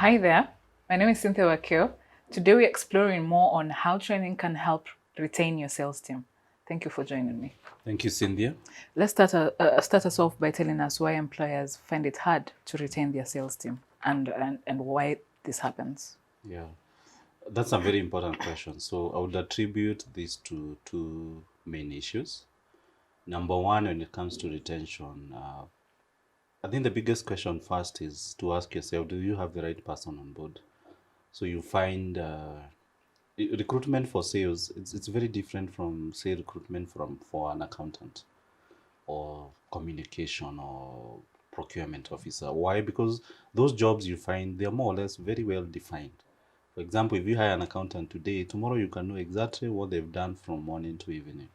Hi there, my name is Cynthia Wakio. Today we're exploring more on how training can help retain your sales team. Thank you for joining me. Thank you, Cynthia. Let's start us off by telling us why employers find it hard to retain their sales team and why this happens. Yeah, that's a very important question. So I would attribute this to two main issues. Number one, when it comes to retention, I think the biggest question first is to ask yourself, do you have the right person on board? So you find recruitment for sales, it's very different from, say, recruitment for an accountant or communication or procurement officer. Why? Because those jobs you find, they're more or less very well defined. For example, if you hire an accountant today, tomorrow you can know exactly what they've done from morning to evening.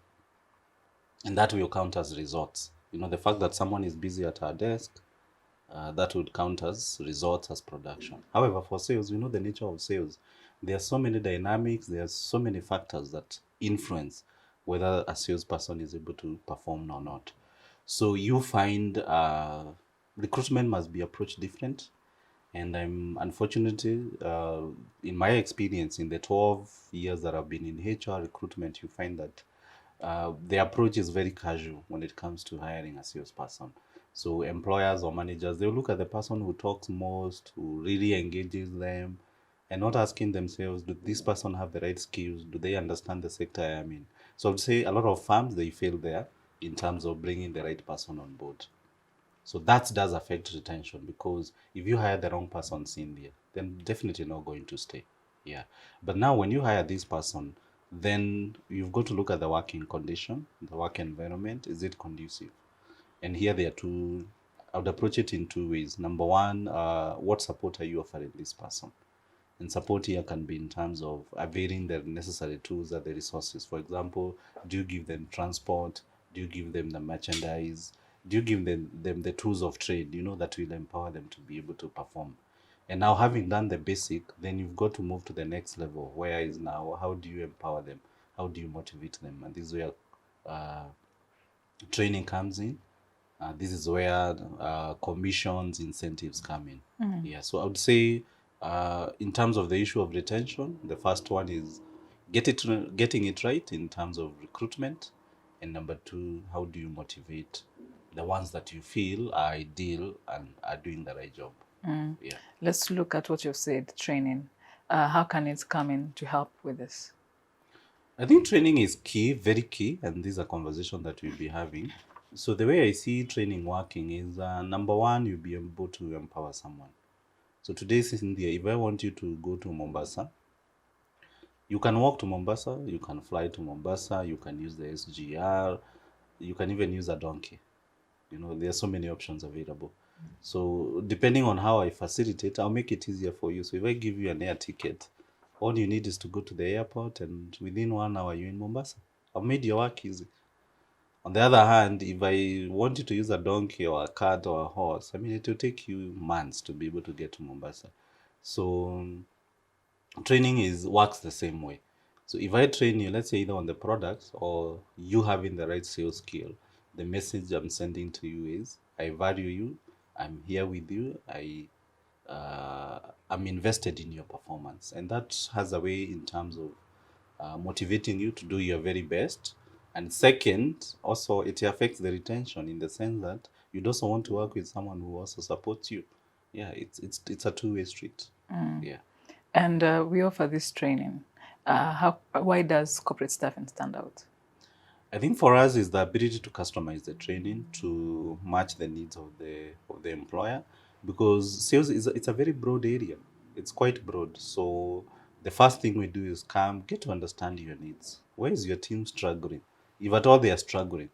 And that will count as results. You know, the fact that someone is busy at her desk, that would count as results, as production. However, for sales, you know the nature of sales. There are so many dynamics, there are so many factors that influence whether a salesperson is able to perform or not. So you find recruitment must be approached different. And I'm unfortunately, in my experience, in the 12 years that I've been in HR recruitment, you find that the approach is very casual when it comes to hiring a salesperson. So employers or managers, they'll look at the person who talks most, who really engages them, and not asking themselves, do this person have the right skills? Do they understand the sector I am in? So I'd say a lot of firms, they fail there in terms of bringing the right person on board. So that does affect retention, because if you hire the wrong person in there, then definitely not going to stay. Yeah. But now when you hire this person, then you've got to look at the working condition, the work environment. Is it conducive? And here there are two, I would approach it in two ways. Number one, what support are you offering this person? And support here can be in terms of availing the necessary tools and the resources. For example, do you give them transport? Do you give them the merchandise? Do you give them the tools of trade, you know, that will empower them to be able to perform? And now, having done the basic, then you've got to move to the next level, where is now how do you empower them? How do you motivate them? And this is where uh, training comes in. This is where commissions, incentives come in. Yeah, so I would say, in terms of the issue of retention, the first one is getting it right in terms of recruitment, and number two, how do you motivate the ones that you feel are ideal and are doing the right job? Yeah. Let's look at what you've said, training. How can it come in to help with this? I think training is key, very key, and this is a conversation that we'll be having. So the way I see training working is, number one, you'll be able to empower someone. So today, Cynthia, if I want you to go to Mombasa, you can walk to Mombasa, you can fly to Mombasa, you can use the SGR, you can even use a donkey. You know, there are so many options available. So depending on how I facilitate, I'll make it easier for you. So if I give you an air ticket, all you need is to go to the airport, and within 1 hour you're in Mombasa. I've made your work easy. On the other hand, if I want you to use a donkey or a cart or a horse, I mean, it will take you months to be able to get to Mombasa. So training is works the same way. So if I train you, let's say either on the products or you having the right sales skill, the message I'm sending to you is, I value you, I'm here with you, I'm invested in your performance, and that has a way in terms of motivating you to do your very best. And second, also it affects the retention in the sense that you'd also want to work with someone who also supports you. Yeah, it's a two-way street. Yeah. And we offer this training. Why does corporate staffing stand out? I think for us is the ability to customize the training to match the needs of the employer, because sales is it's a very broad area. It's quite broad. So the first thing we do is come get to understand your needs. Where is your team struggling? If at all they are struggling,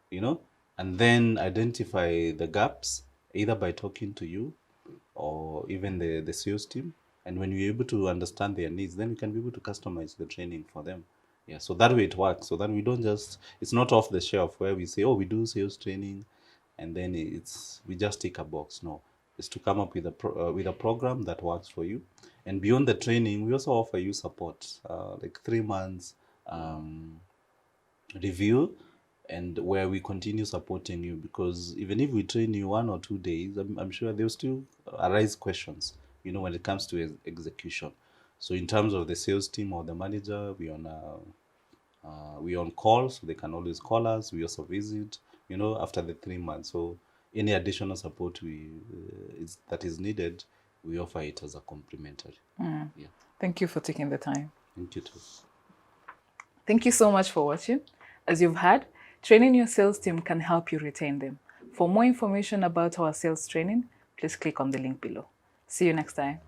you know, and then identify the gaps either by talking to you or even the sales team. And when you're able to understand their needs, then you can be able to customize the training for them. Yeah, so that way it works. So that we don't just, it's not off the shelf where we say, oh, we do sales training, and then it's we just tick a box. No, it's to come up with with a program that works for you. And beyond the training, we also offer you support, like 3 months review, and where we continue supporting you, because even if we train you 1 or 2 days, I'm sure there'll still arise questions when it comes to execution. So in terms of the sales team or the manager, we on call, so they can always call us. We also visit, after the 3 months. So any additional support that is needed, we offer it as a complimentary. Yeah. Thank you for taking the time. Thank you too. Thank you so much for watching. As you've heard, training your sales team can help you retain them. For more information about our sales training, please click on the link below. See you next time.